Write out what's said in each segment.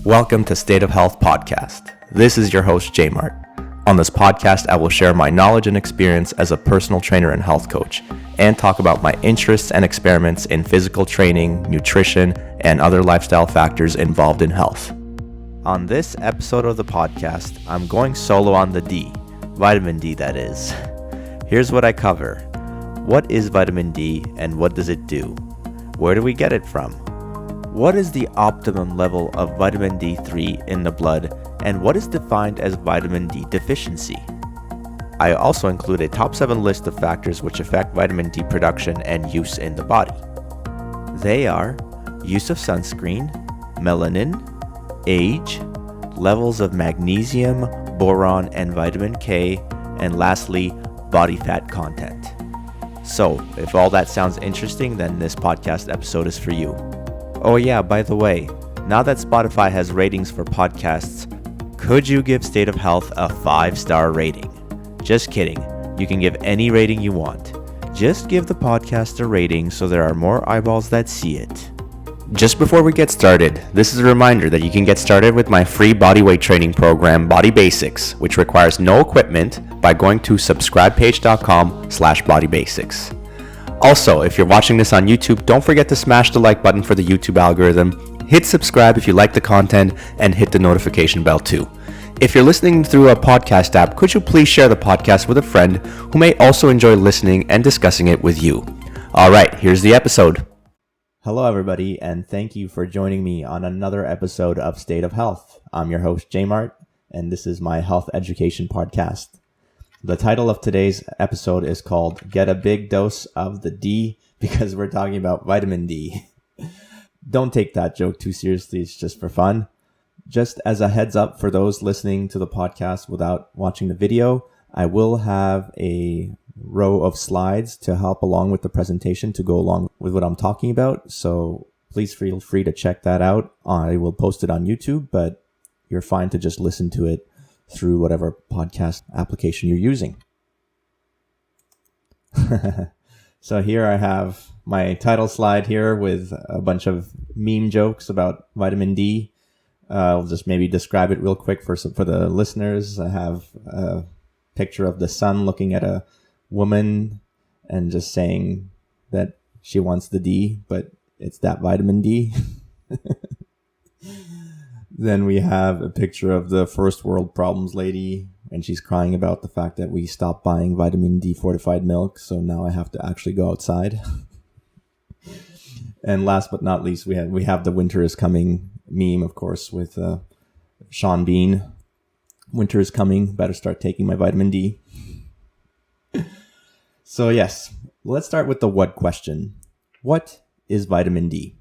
Welcome to State of Health Podcast. This is your host, J-mart. On this podcast, I will share my knowledge and experience as a personal trainer and health coach, and talk about my interests and experiments in physical training, nutrition, and other lifestyle factors involved in health. On this episode of the podcast, I'm going solo on the D, vitamin D that is. Here's what I cover. What is vitamin D and what does it do? Where do we get it from? What is the optimum level of vitamin D3 in the blood, and what is defined as vitamin D deficiency? I also include a top 7 list of factors which affect vitamin D production and use in the body. They are use of sunscreen, melanin, age, levels of magnesium, boron, and vitamin K, and lastly, body fat content. So, if all that sounds interesting, then this podcast episode is for you. Oh yeah, by the way, now that Spotify has ratings for podcasts, could you give State of Health a 5-star rating? Just kidding, you can give any rating you want. Just give the podcast a rating so there are more eyeballs that see it. Just before we get started, this is a reminder that you can get started with my free bodyweight training program, Body Basics, which requires no equipment by going to subscribepage.com/bodybasics. Also, if you're watching this on YouTube, don't forget to smash the like button for the YouTube algorithm, hit subscribe if you like the content, and hit the notification bell too. If you're listening through a podcast app, could you please share the podcast with a friend who may also enjoy listening and discussing it with you? Alright, here's the episode. Hello everybody, and thank you for joining me on another episode of State of Health. I'm your host, J-mart, and this is my health education podcast. The title of today's episode is called Get a Big Dose of the D, because we're talking about vitamin D. Don't take that joke too seriously, it's just for fun. Just as a heads up for those listening to the podcast without watching the video, I will have a row of slides to help along with the presentation to go along with what I'm talking about. So please feel free to check that out. I will post it on YouTube, but you're fine to just listen to it through whatever podcast application you're using. So here I have my title slide here with a bunch of meme jokes about vitamin D. I'll just maybe describe it real quick for the listeners. I have a picture of the sun looking at a woman and just saying that she wants the D, but it's that vitamin D. Then we have a picture of the first world problems lady, and she's crying about the fact that we stopped buying vitamin D fortified milk, so now I have to actually go outside. And last but not least, we have the winter is coming meme, of course, with Sean Bean. Winter is coming, better start taking my vitamin D. So yes, let's start with the what question. What is vitamin D?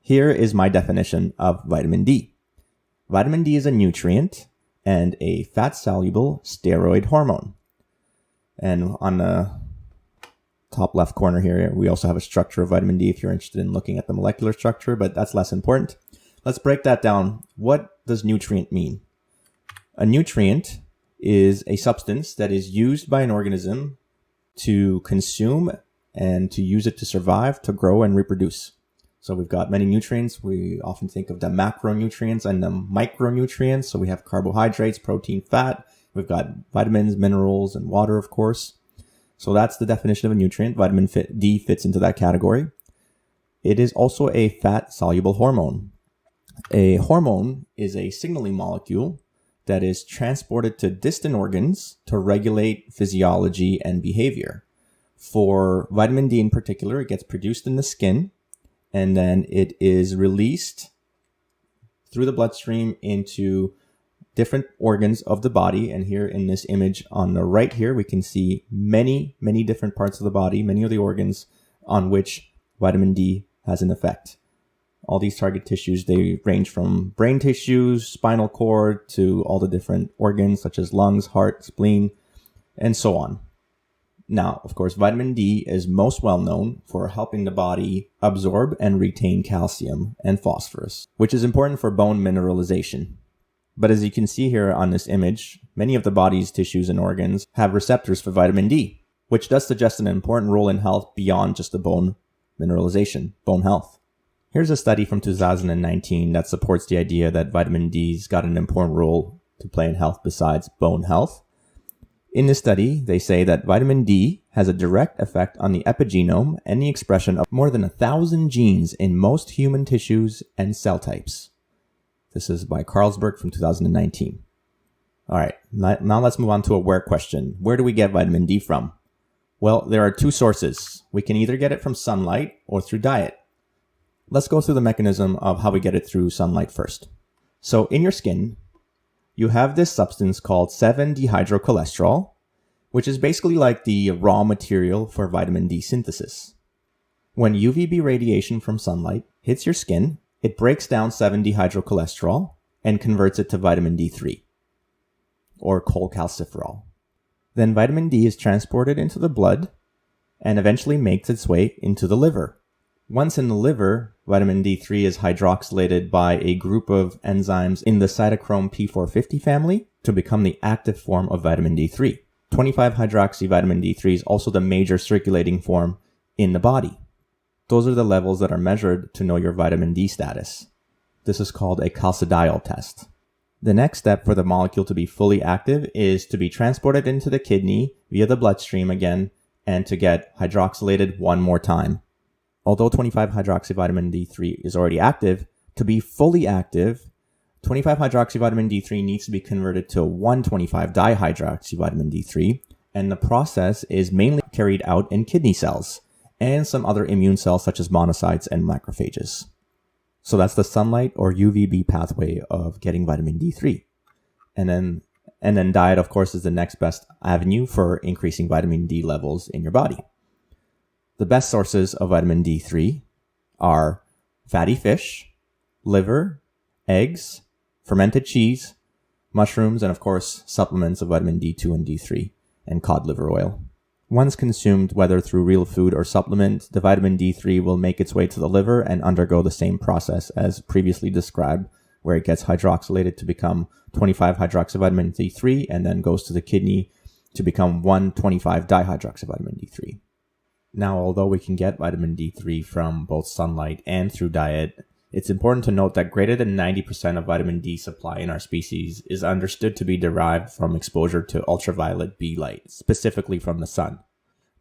Here is my definition of vitamin D. Vitamin D is a nutrient and a fat-soluble steroid hormone. And on the top left corner here, we also have a structure of vitamin D if you're interested in looking at the molecular structure, but that's less important. Let's break that down. What does nutrient mean? A nutrient is a substance that is used by an organism to consume and to use it to survive, to grow, and reproduce. So we've got many nutrients. We often think of the macronutrients and the micronutrients. So we have carbohydrates, protein, fat. We've got vitamins, minerals, and water, of course. So that's the definition of a nutrient. Vitamin D fits into that category. It is also a fat-soluble hormone. A hormone is a signaling molecule that is transported to distant organs to regulate physiology and behavior. For vitamin D in particular, it gets produced in the skin, and then it is released through the bloodstream into different organs of the body. And here in this image on the right here, we can see many, many different parts of the body, many of the organs on which vitamin D has an effect. All these target tissues, they range from brain tissues, spinal cord, to all the different organs such as lungs, heart, spleen, and so on. Now, of course, vitamin D is most well known for helping the body absorb and retain calcium and phosphorus, which is important for bone mineralization. But as you can see here on this image, many of the body's tissues and organs have receptors for vitamin D, which does suggest an important role in health beyond just the bone mineralization, bone health. Here's a study from 2019 that supports the idea that vitamin D's got an important role to play in health besides bone health. In this study, they say that vitamin D has a direct effect on the epigenome and the expression of more than 1,000 genes in most human tissues and cell types. This is by Carlsberg from 2019. All right, now let's move on to a where question. Where do we get vitamin D from? Well, there are two sources. We can either get it from sunlight or through diet. Let's go through the mechanism of how we get it through sunlight first. So in your skin, you have this substance called 7-dehydrocholesterol, which is basically like the raw material for vitamin D synthesis. When UVB radiation from sunlight hits your skin, it breaks down 7-dehydrocholesterol and converts it to vitamin D3, or cholecalciferol. Then vitamin D is transported into the blood and eventually makes its way into the liver. Once in the liver, vitamin D3 is hydroxylated by a group of enzymes in the cytochrome P450 family to become the active form of vitamin D3. 25-hydroxy-vitamin D3 is also the major circulating form in the body. Those are the levels that are measured to know your vitamin D status. This is called a calcidiol test. The next step for the molecule to be fully active is to be transported into the kidney via the bloodstream again and to get hydroxylated one more time. Although 25-hydroxy-vitamin D3 is already active, to be fully active, 25-hydroxy-vitamin D3 needs to be converted to 1,25-dihydroxy-vitamin D3, and the process is mainly carried out in kidney cells and some other immune cells such as monocytes and macrophages. So that's the sunlight or UVB pathway of getting vitamin D3. And then diet, of course, is the next best avenue for increasing vitamin D levels in your body. The best sources of vitamin D3 are fatty fish, liver, eggs, fermented cheese, mushrooms, and of course, supplements of vitamin D2 and D3, and cod liver oil. Once consumed, whether through real food or supplement, the vitamin D3 will make its way to the liver and undergo the same process as previously described, where it gets hydroxylated to become 25-hydroxyvitamin D3 and then goes to the kidney to become 1,25-dihydroxyvitamin D3. Now, although we can get vitamin D3 from both sunlight and through diet, it's important to note that greater than 90% of vitamin D supply in our species is understood to be derived from exposure to ultraviolet B light, specifically from the sun.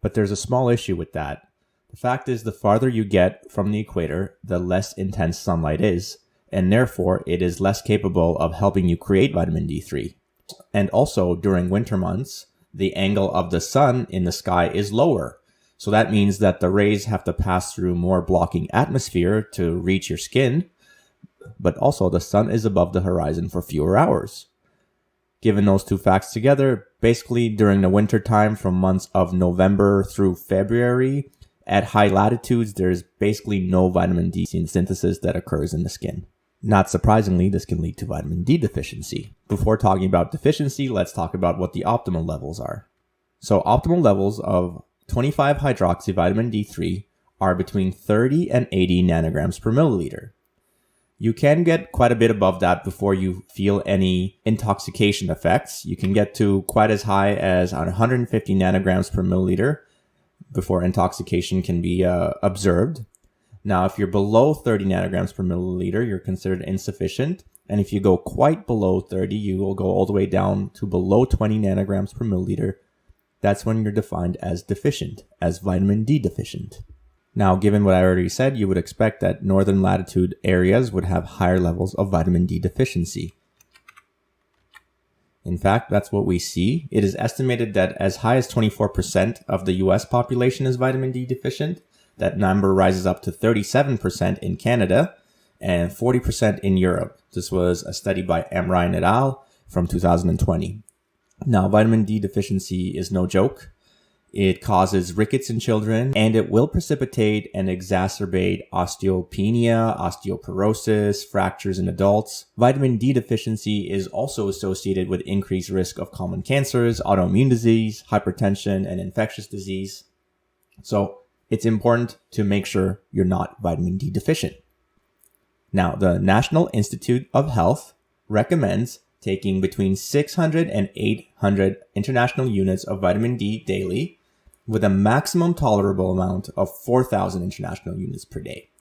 But there's a small issue with that. The fact is, the farther you get from the equator, the less intense sunlight is, and therefore it is less capable of helping you create vitamin D3. And also, during winter months, the angle of the sun in the sky is lower. So that means that the rays have to pass through more blocking atmosphere to reach your skin, but also the sun is above the horizon for fewer hours. Given those two facts together, basically during the winter time from months of November through February, at high latitudes, there's basically no vitamin D synthesis that occurs in the skin. Not surprisingly, this can lead to vitamin D deficiency. Before talking about deficiency, let's talk about what the optimal levels are. So optimal levels of 25-hydroxy-vitamin D3 are between 30 and 80 nanograms per milliliter. You can get quite a bit above that before you feel any intoxication effects. You can get to quite as high as 150 nanograms per milliliter before intoxication can be observed. Now, if you're below 30 nanograms per milliliter, you're considered insufficient. And if you go quite below 30, you will go all the way down to below 20 nanograms per milliliter. That's when you're defined as deficient, as vitamin D deficient. Now, given what I already said, you would expect that northern latitude areas would have higher levels of vitamin D deficiency. In fact, that's what we see. It is estimated that as high as 24% of the US population is vitamin D deficient. That number rises up to 37% in Canada and 40% in Europe. This was a study by M. Ryan et al. From 2020. Now, vitamin D deficiency is no joke. It causes rickets in children, and it will precipitate and exacerbate osteopenia, osteoporosis, fractures in adults. Vitamin D deficiency is also associated with increased risk of common cancers, autoimmune disease, hypertension, and infectious disease. So it's important to make sure you're not vitamin D deficient. Now, the National Institute of Health recommends taking between 600 and 800 international units of vitamin D daily, with a maximum tolerable amount of 4,000 international units per day.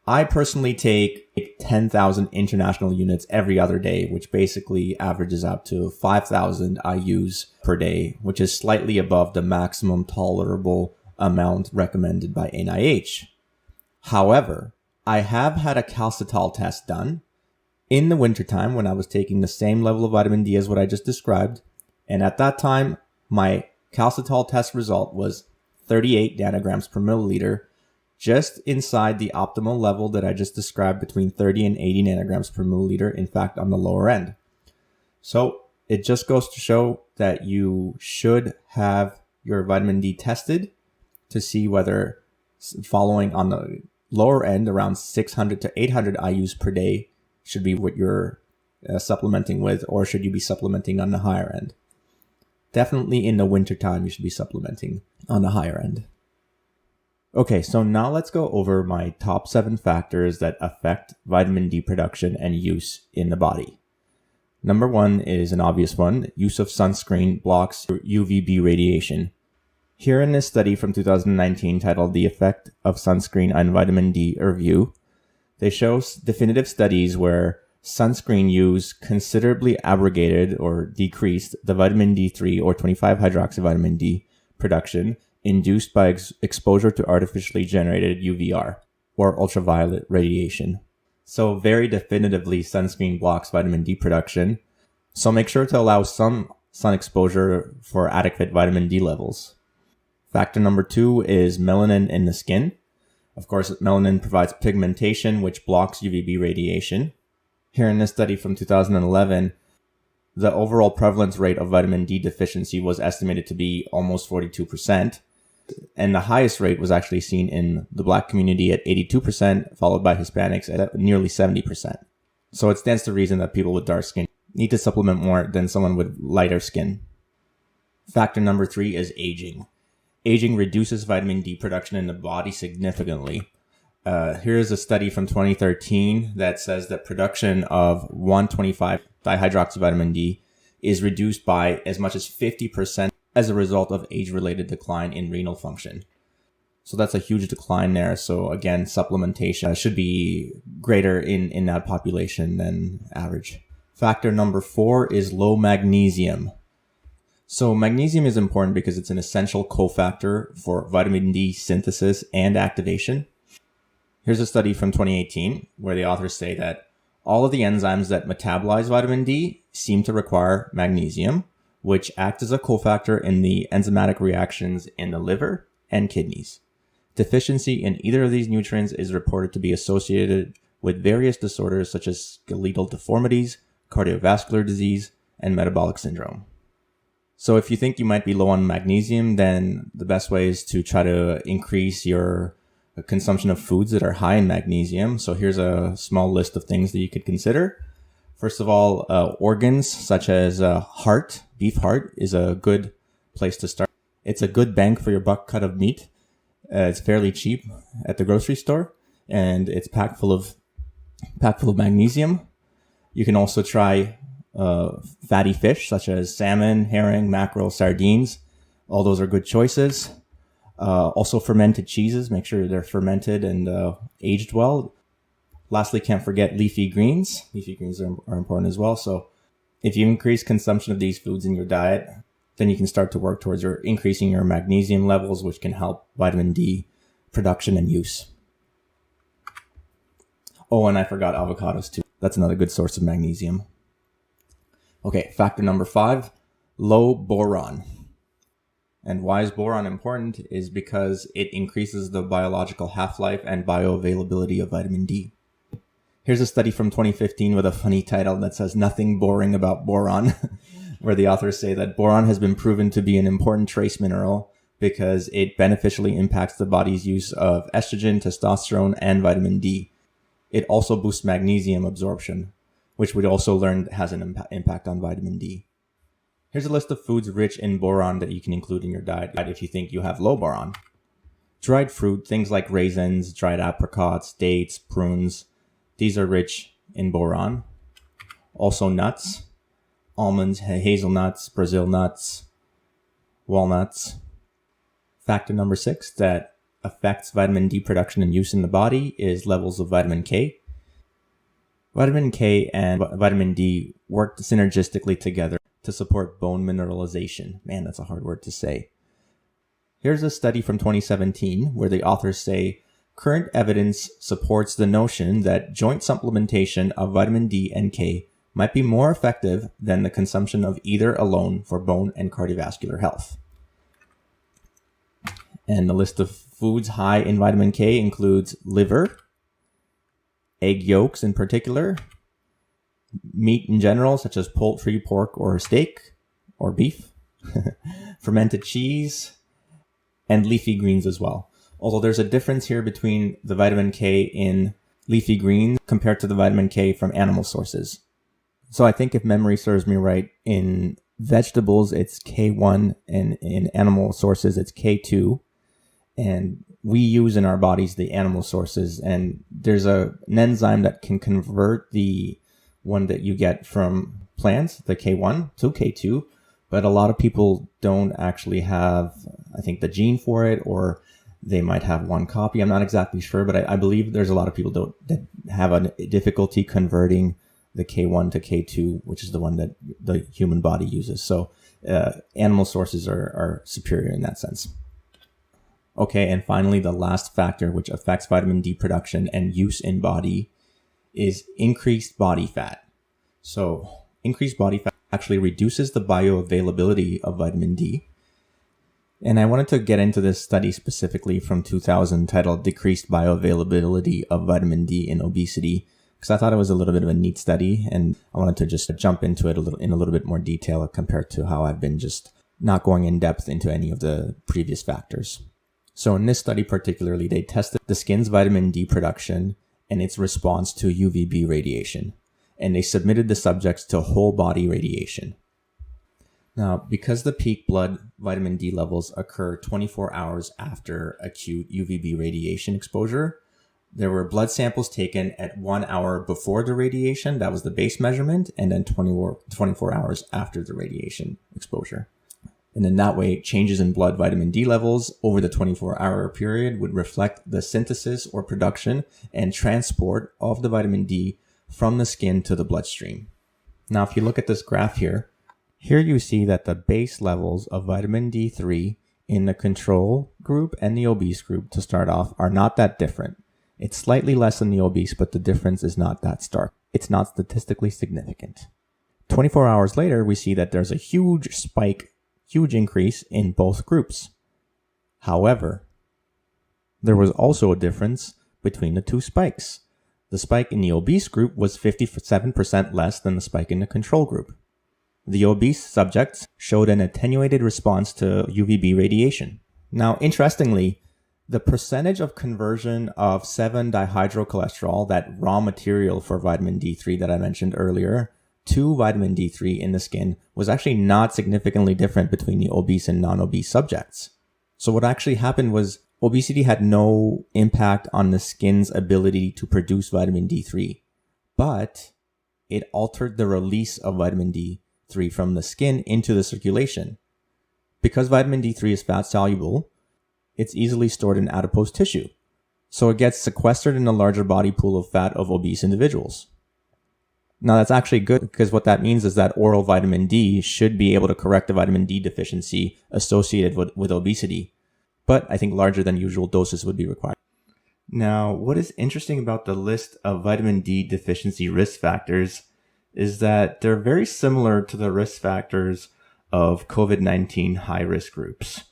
I personally take 10,000 international units every other day, which basically averages out to 5,000 IUs per day, which is slightly above the maximum tolerable amount recommended by NIH. However, I have had a calcitol test done in the wintertime when I was taking the same level of vitamin D as what I just described. And at that time, my calcitol test result was 38 nanograms per milliliter, just inside the optimal level that I just described between 30 and 80 nanograms per milliliter, in fact, on the lower end. So it just goes to show that you should have your vitamin D tested to see whether following on the lower end, around 600 to 800 IUs per day, should be what you're supplementing with, or should you be supplementing on the higher end? Definitely in the wintertime, you should be supplementing on the higher end. Okay, so now let's go over my top 7 factors that affect vitamin D production and use in the body. Number 1 is an obvious one. Use of sunscreen blocks UVB radiation. Here in this study from 2019 titled The Effect of Sunscreen on Vitamin D Review, they show definitive studies where sunscreen use considerably abrogated or decreased the vitamin D3 or 25-hydroxyvitamin D production induced by exposure to artificially generated UVR or ultraviolet radiation. So very definitively, sunscreen blocks vitamin D production. So make sure to allow some sun exposure for adequate vitamin D levels. Factor number 2 is melanin in the skin. Of course, melanin provides pigmentation, which blocks UVB radiation. Here in this study from 2011, the overall prevalence rate of vitamin D deficiency was estimated to be almost 42%. And the highest rate was actually seen in the Black community at 82%, followed by Hispanics at nearly 70%. So it stands to reason that people with dark skin need to supplement more than someone with lighter skin. Factor number 3 is aging. Aging reduces vitamin D production in the body significantly. Here's a study from 2013 that says that production of 1,25-dihydroxyvitamin D is reduced by as much as 50% as a result of age-related decline in renal function. So that's a huge decline there. So again, supplementation should be greater in that population than average. Factor number 4 is low magnesium. So magnesium is important because it's an essential cofactor for vitamin D synthesis and activation. Here's a study from 2018 where the authors say that all of the enzymes that metabolize vitamin D seem to require magnesium, which acts as a cofactor in the enzymatic reactions in the liver and kidneys. Deficiency in either of these nutrients is reported to be associated with various disorders such as skeletal deformities, cardiovascular disease, and metabolic syndrome. So if you think you might be low on magnesium, then the best way is to try to increase your consumption of foods that are high in magnesium. So here's a small list of things that you could consider. First of all, organs such as heart, beef heart is a good place to start. It's a good bang for your buck cut of meat. It's fairly cheap at the grocery store, and it's packed full of magnesium. You can also try fatty fish such as salmon, herring, mackerel, sardines. All those are good choices. Also fermented cheeses. Make sure they're fermented and aged well. Lastly, can't forget leafy greens. Leafy greens are important as well. So if you increase consumption of these foods in your diet, then you can start to work towards increasing your magnesium levels, which can help vitamin D production and use. Oh, and I forgot avocados too. That's another good source of magnesium. Okay, factor number 5, low boron. And why is boron important is because it increases the biological half-life and bioavailability of vitamin D. Here's a study from 2015 with a funny title that says nothing boring about boron, where the authors say that boron has been proven to be an important trace mineral because it beneficially impacts the body's use of estrogen, testosterone, and vitamin D. It also boosts magnesium absorption, which we also learned has an impact on vitamin D. Here's a list of foods rich in boron that you can include in your diet if you think you have low boron. Dried fruit, things like raisins, dried apricots, dates, prunes, these are rich in boron. Also nuts, almonds, hazelnuts, Brazil nuts, walnuts. Factor number 6 that affects vitamin D production and use in the body is levels of vitamin K. Vitamin K and vitamin D work synergistically together to support bone mineralization. Man, that's a hard word to say. Here's a study from 2017 where the authors say, current evidence supports the notion that joint supplementation of vitamin D and K might be more effective than the consumption of either alone for bone and cardiovascular health. And the list of foods high in vitamin K includes liver, egg yolks in particular, meat in general, such as poultry, pork, or steak, or beef, fermented cheese, and leafy greens as well. Although there's a difference here between the vitamin K in leafy greens compared to the vitamin K from animal sources. So I think if memory serves me right, in vegetables it's K1 and in animal sources it's K2. And we use in our bodies the animal sources, and there's an enzyme that can convert the one that you get from plants, the K1 to K2, but a lot of people don't actually have, I think, the gene for it, or they might have one copy. I'm not exactly sure, but I believe there's a lot of people that have a difficulty converting the K1 to K2, which is the one that the human body uses. So animal sources are superior in that sense. Okay, and finally, the last factor which affects vitamin D production and use in body is increased body fat. So increased body fat actually reduces the bioavailability of vitamin D. And I wanted to get into this study specifically from 2000 titled Decreased Bioavailability of Vitamin D in Obesity, because I thought it was a little bit of a neat study, and I wanted to just jump into it in a little bit more detail compared to how I've been just not going in depth into any of the previous factors. So in this study particularly, they tested the skin's vitamin D production and its response to UVB radiation. And they submitted the subjects to whole body radiation. Now, because the peak blood vitamin D levels occur 24 hours after acute UVB radiation exposure, there were blood samples taken at 1 hour before the radiation, that was the base measurement, and then 24 hours after the radiation exposure. And in that way, changes in blood vitamin D levels over the 24-hour period would reflect the synthesis or production and transport of the vitamin D from the skin to the bloodstream. Now, if you look at this graph here you see that the base levels of vitamin D3 in the control group and the obese group to start off are not that different. It's slightly less in the obese, but the difference is not that stark. It's not statistically significant. 24 hours later, we see that there's a huge increase in both groups. However, there was also a difference between the two spikes. The spike in the obese group was 57% less than the spike in the control group. The obese subjects showed an attenuated response to UVB radiation. Now, interestingly, the percentage of conversion of 7-dihydrocholesterol, that raw material for vitamin D3 that I mentioned earlier, to vitamin D3 in the skin was actually not significantly different between the obese and non-obese subjects. So what actually happened was obesity had no impact on the skin's ability to produce vitamin D3, but it altered the release of vitamin D3 from the skin into the circulation. Because vitamin D3 is fat soluble, it's easily stored in adipose tissue. So it gets sequestered in the larger body pool of fat of obese individuals. Now that's actually good, because what that means is that oral vitamin D should be able to correct the vitamin D deficiency associated with obesity. But I think larger than usual doses would be required. Now, what is interesting about the list of vitamin D deficiency risk factors is that they're very similar to the risk factors of COVID-19 high-risk groups.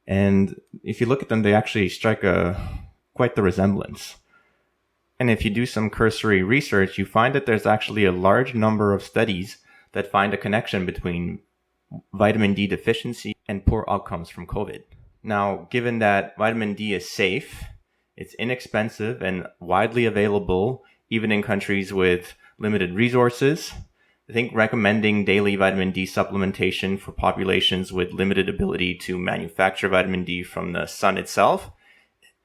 And if you look at them, they actually strike quite the resemblance. And if you do some cursory research, you find that there's actually a large number of studies that find a connection between vitamin D deficiency and poor outcomes from COVID. Now, given that vitamin D is safe, it's inexpensive and widely available, even in countries with limited resources, I think recommending daily vitamin D supplementation for populations with limited ability to manufacture vitamin D from the sun itself,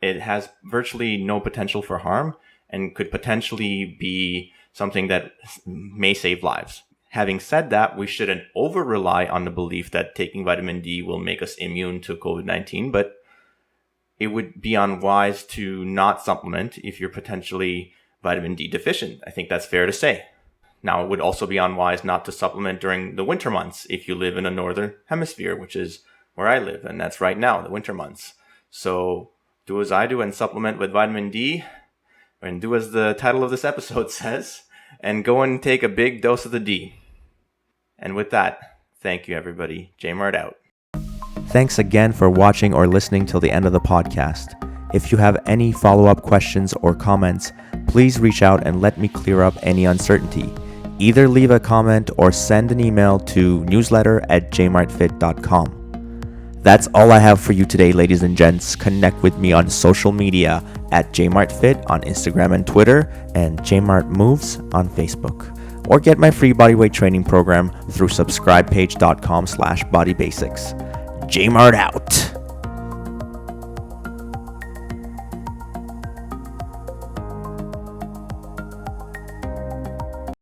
it has virtually no potential for harm and could potentially be something that may save lives. Having said that, we shouldn't over-rely on the belief that taking vitamin D will make us immune to COVID-19, but it would be unwise to not supplement if you're potentially vitamin D deficient. I think that's fair to say. Now, it would also be unwise not to supplement during the winter months if you live in a northern hemisphere, which is where I live, and that's right now, the winter months. So do as I do and supplement with vitamin D, and do as the title of this episode says, and go and take a big dose of the D. And with that, thank you everybody. J-mart out. Thanks again for watching or listening till the end of the podcast. If you have any follow-up questions or comments, please reach out and let me clear up any uncertainty. Either leave a comment or send an email to newsletter@jmartfit.com. That's all I have for you today, ladies and gents. Connect with me on social media at jmartfit on Instagram and Twitter, and jmartmoves on Facebook. Or get my free bodyweight training program through subscribepage.com/bodybasics. J-mart out.